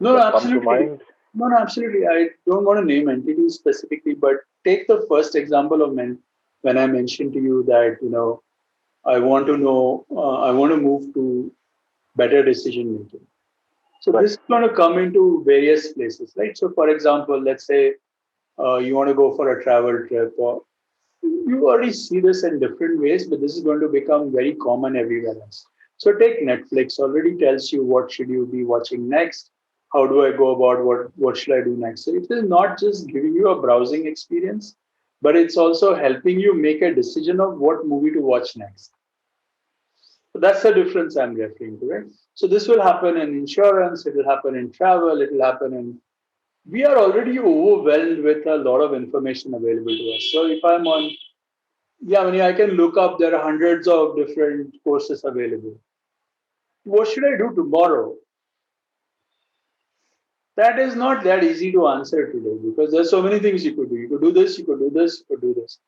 no, that come to absolutely. mind? No, no, absolutely. I don't want to name entities specifically, but take the first example of when I mentioned to you that, I want to know, I want to move to better decision making. So Right. this is going to come into various places, right? So for example, let's say you want to go for a travel trip, or you already see this in different ways, but this is going to become very common everywhere else. So take Netflix, already tells you what should you be watching next. How do I go about what should I do next? So it is not just giving you a browsing experience, but it's also helping you make a decision of what movie to watch next. So that's the difference I'm referring to, right? So this will happen in insurance, it will happen in travel, it will happen in. We are already overwhelmed with a lot of information available to us. So if I'm on, yeah, I mean, I can look up, there are hundreds of different courses available. What should I do tomorrow? That is not that easy to answer today because there's so many things you could do. You could do this, you could do this, you could do this.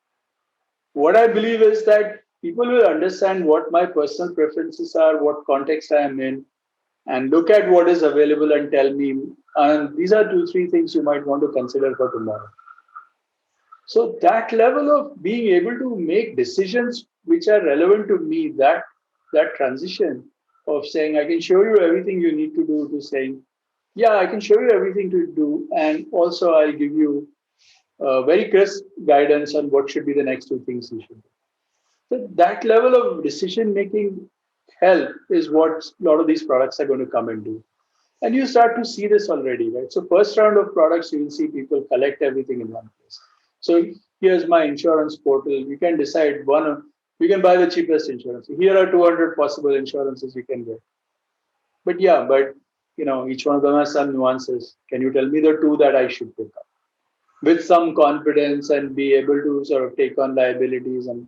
What I believe is that people will understand what my personal preferences are, what context I am in, and look at what is available and tell me, and these are 2, 3 things you might want to consider for tomorrow. So that level of being able to make decisions which are relevant to me, that transition of saying I can show you everything you need to do to saying, yeah, I can show you everything to do, and also I'll give you very crisp guidance on what should be the next 2 things you should do. So that level of decision making help is what a lot of these products are going to come and do. And you start to see this already, right? So first round of products, you will see people collect everything in one place. So here's my insurance portal. You can decide you can buy the cheapest insurance. Here are 200 possible insurances you can get. But yeah, but each one of them has some nuances. Can you tell me the two that I should pick up with some confidence and be able to sort of take on liabilities? And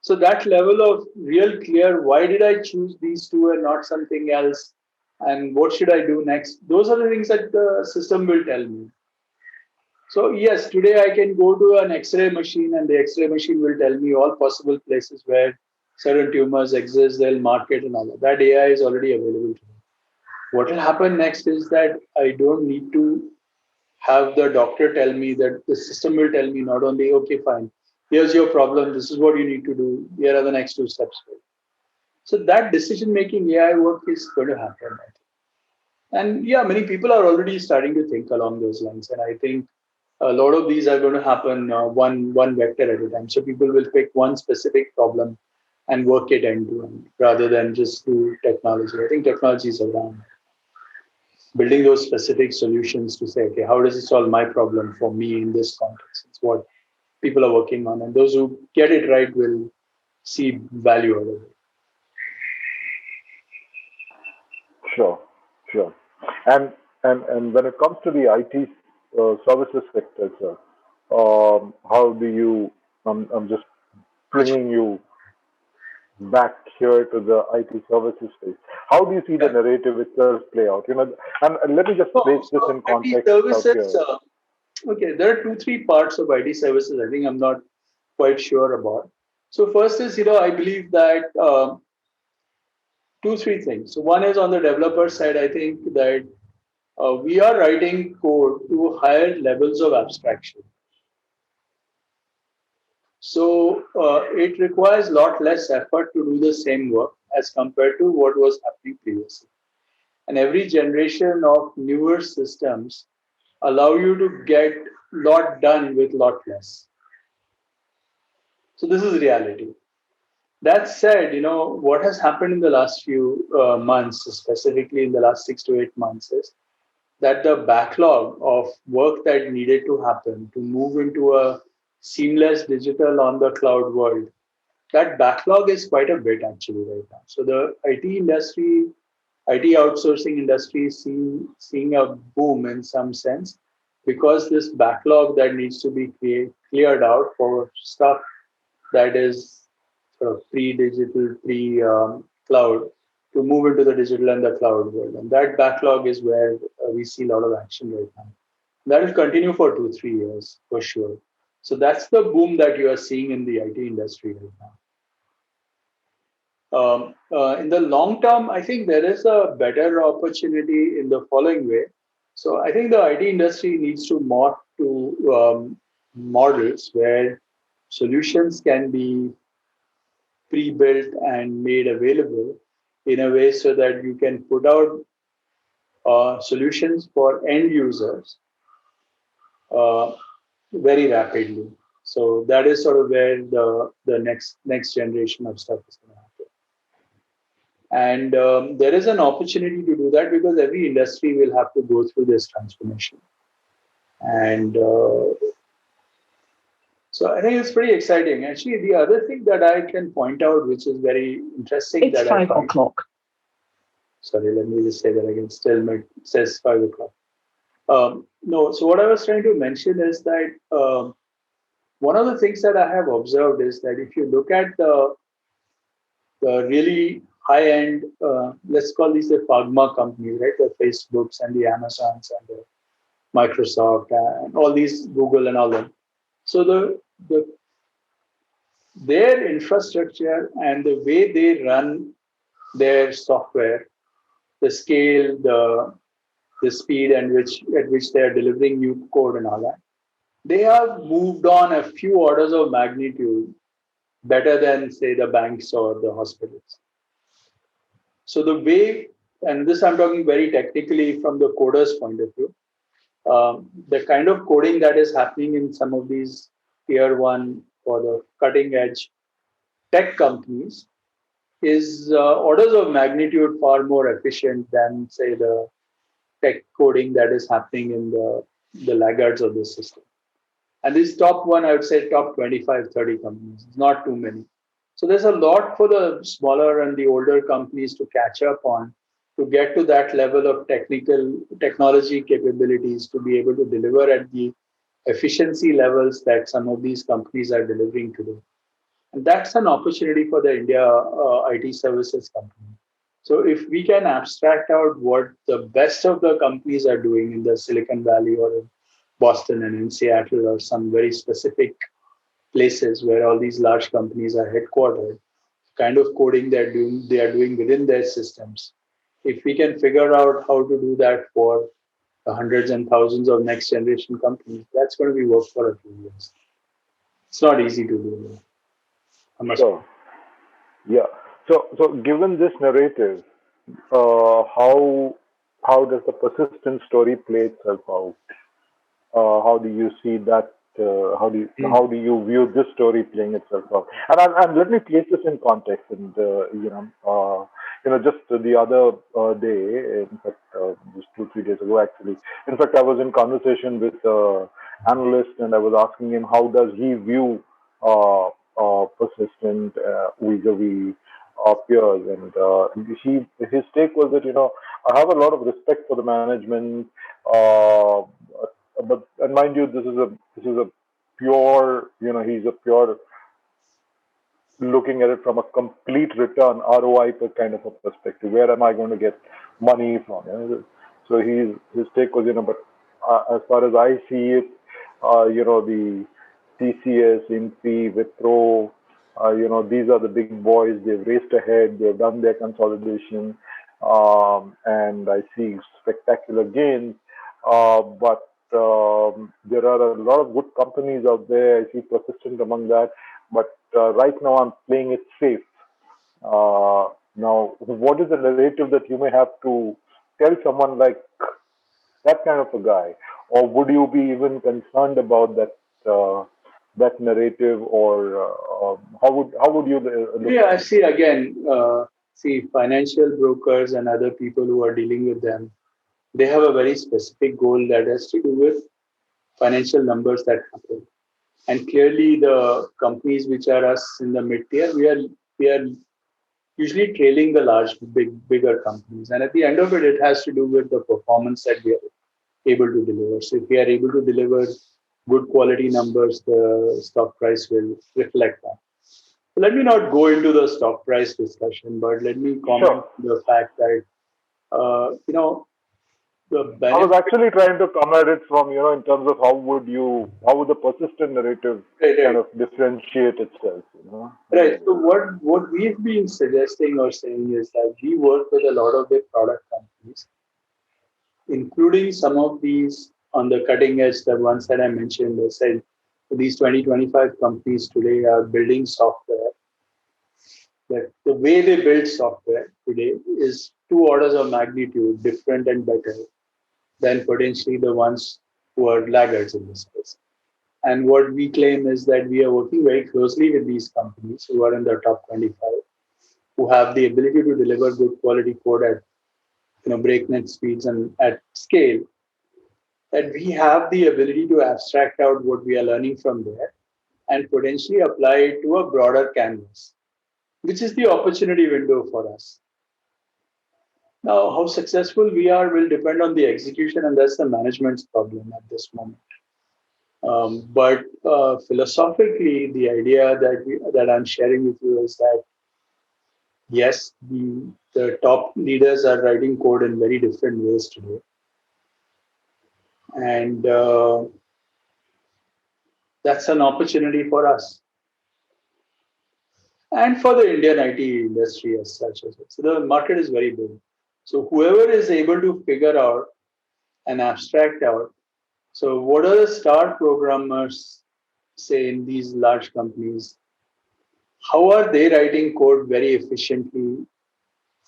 so that level of real clear, why did I choose these two and not something else? And what should I do next? Those are the things that the system will tell me. So yes, today I can go to an X-ray machine and the X-ray machine will tell me all possible places where certain tumors exist. They'll mark it and all that. That AI is already available to me. What will happen next is that I don't need to have the doctor tell me, that the system will tell me not only, okay, fine, here's your problem, this is what you need to do, here are the next two steps. So that decision making AI work is going to happen. I think. And yeah, many people are already starting to think along those lines. And I think a lot of these are going to happen one vector at a time. So people will pick one specific problem and work it end to end rather than just do technology. I think technology is around building those specific solutions to say, okay, how does it solve my problem for me in this context? It's what people are working on. And those who get it right will see value out of it. Sure, sure. And when it comes to the IT services sector, sir, how do you? I'm just bringing you back here to the IT services space. How do you see the Yeah. narrative itself play out? And let me just place this So in IT context out services, here. okay, there are two, three parts of IT services I think I'm not quite sure about. So first is, I believe that two, three things. So one is on the developer side, I think that we are writing code to higher levels of abstraction. So it requires a lot less effort to do the same work as compared to what was happening previously. And every generation of newer systems allow you to get a lot done with a lot less. So this is reality. That said, what has happened in the last few months, specifically in the last 6 to 8 months, is that the backlog of work that needed to happen to move into a seamless digital on the cloud world, that backlog is quite a bit actually right now. So the IT industry, IT outsourcing industry is seeing a boom in some sense because this backlog that needs to be cleared out for stuff that is sort of pre-digital, pre-cloud to move into the digital and the cloud world. And that backlog is where we see a lot of action right now. That will continue for 2, 3 years for sure. So that's the boom that you are seeing in the IT industry right now. In the long term, I think there is a better opportunity in the following way. So I think the IT industry needs to morph to models where solutions can be pre-built and made available in a way so that you can put out solutions for end users uh, very rapidly. So that is sort of where the next generation of stuff is going to happen. And there is an opportunity to do that because every industry will have to go through this transformation. And so I think it's pretty exciting. Actually, the other thing that I can point out, which is very interesting, It's that I 5 o'clock. Sorry, let me just say that again. Still, it says 5 o'clock. No, so what I was trying to mention is that one of the things that I have observed is that if you look at the really high end, let's call these the pharma companies, right? The Facebooks and the Amazons and the Microsoft and all these Google and all them. So the their infrastructure and the way they run their software, the scale, the speed and at which they are delivering new code and all that, they have moved on a few orders of magnitude better than say the banks or the hospitals. So the way, and this I'm talking very technically from the coder's point of view, the kind of coding that is happening in some of these tier one or the cutting edge tech companies is orders of magnitude far more efficient than say the tech coding that is happening in the laggards of the system. And this top one, I would say top 25, 30 companies, it's not too many. So there's a lot for the smaller and the older companies to catch up on to get to that level of technology capabilities to be able to deliver at the efficiency levels that some of these companies are delivering today. And that's an opportunity for the India IT services company. So if we can abstract out what the best of the companies are doing in the Silicon Valley or in Boston and in Seattle or some very specific places where all these large companies are headquartered, kind of coding they are doing within their systems. If we can figure out how to do that for the hundreds and thousands of next generation companies, that's going to be work for a few years. It's not easy to do. I must. Sure. Yeah. So given this narrative, how does the persistent story play itself out? How do you see that? How do you view this story playing itself out? And let me place this in context. And just the other day, in fact, just 2 3 days ago, actually. In fact, I was in conversation with analyst, and I was asking him how does he view persistent vis-a-vis peers, and his take was that I have a lot of respect for the management. Uh, but and mind you, this is a pure, he's a pure looking at it from a complete return ROI kind of a perspective. Where am I going to get money from? So his take was, but as far as I see it, the TCS, Infi, Wipro, these are the big boys. They've raced ahead. They've done their consolidation, and I see spectacular gains. But there are a lot of good companies out there. I see Persistent among that. But right now, I'm playing it safe. Now, what is the narrative that you may have to tell someone like that kind of a guy, or would you be even concerned about that narrative, or how would you look Yeah, at I it? see again, financial brokers and other people who are dealing with them, they have a very specific goal that has to do with financial numbers that happen. And clearly, the companies which are us in the mid tier, we are usually trailing the bigger companies. And at the end of it, it has to do with the performance that we are able to deliver. So if we are able to deliver good quality numbers, the stock price will reflect that. Let me not go into the stock price discussion, but let me comment Sure. on the fact that the I was benefit. actually trying to come at it from, in terms of how would the persistent narrative Right, kind right. of differentiate itself. Right. So what we've been suggesting or saying is that we work with a lot of big product companies, including some of these on the cutting edge, the ones that I mentioned. I said these 2025 companies today are building software that the way they build software today is two orders of magnitude different and better than potentially the ones who are laggards in this space. And what we claim is that we are working very closely with these companies who are in the top 25, who have the ability to deliver good quality code at breakneck speeds and at scale, that we have the ability to abstract out what we are learning from there and potentially apply it to a broader canvas, which is the opportunity window for us. Now, how successful we are will depend on the execution, and that's the management's problem at this moment. But philosophically, the idea that I'm sharing with you is that yes, the top leaders are writing code in very different ways today, and that's an opportunity for us and for the Indian IT industry as such as well. So the market is very big. So whoever is able to figure out and abstract out. So what are the star programmers say in these large companies? How are they writing code very efficiently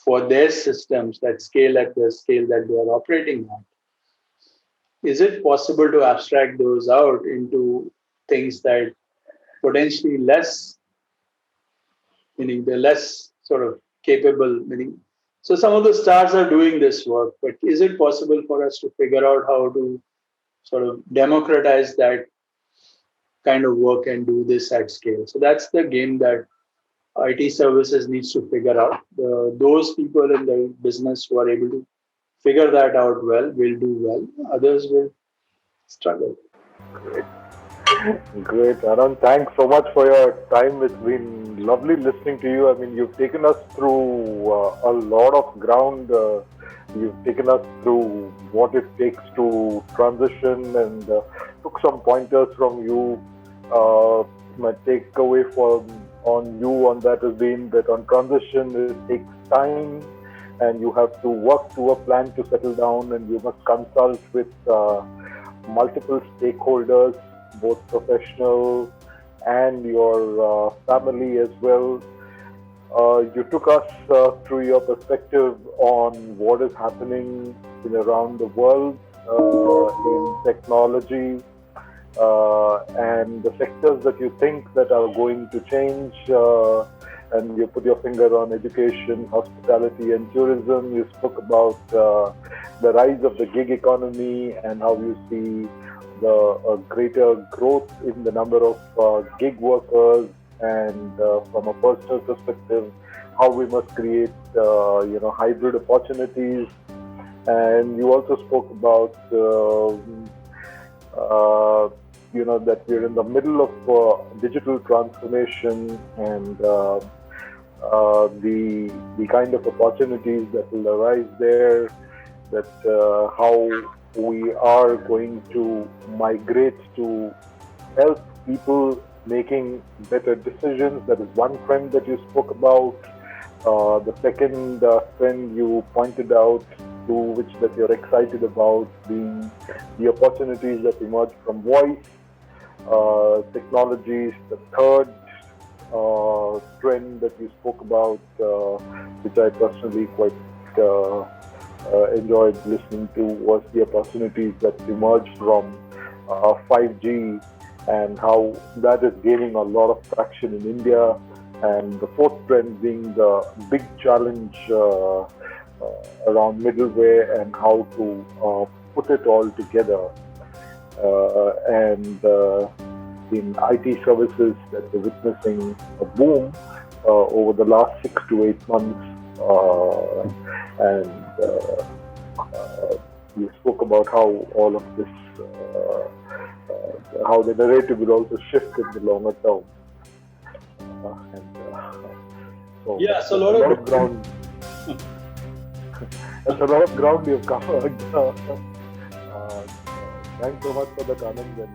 for their systems that scale at the scale that they are operating at? Is it possible to abstract those out into things that potentially less, meaning they're less sort of capable, meaning so some of the stars are doing this work, but is it possible for us to figure out how to sort of democratize that kind of work and do this at scale? So that's the game that IT services needs to figure out. Those people in the business who are able to figure that out well will do well. Others will struggle. Great. Great, Anand. Thanks so much for your time. It's been lovely listening to you. I mean, you've taken us through a lot of ground. You've taken us through what it takes to transition and took some pointers from you. My takeaway on you on that has been that on transition it takes time, and you have to work to a plan to settle down, and you must consult with multiple stakeholders, both professional and your family as well. You took us through your perspective on what is happening in around the world in technology and the sectors that you think that are going to change. And you put your finger on education, hospitality, and tourism. You spoke about the rise of the gig economy and how you see the greater growth in the number of gig workers, and from a personal perspective, how we must create hybrid opportunities. And you also spoke about that we're in the middle of digital transformation, and the kind of opportunities that will arise there, that how we are going to migrate to help people making better decisions. That is one trend that you spoke about. The second trend you pointed out, to which that you're excited about, being the opportunities that emerge from voice technologies. The third trend that you spoke about, which I personally quite enjoyed listening to, was the opportunities that emerged from 5G and how that is gaining a lot of traction in India. And the fourth trend being the big challenge around middleware and how to put it all together. And in IT services, that we're witnessing a boom over the last 6 to 8 months. And you spoke about how all of this, how the narrative will also shift in the longer term. So yeah, so a lot of ground. That's a lot of ground you've covered. Thanks so much for that, Anand.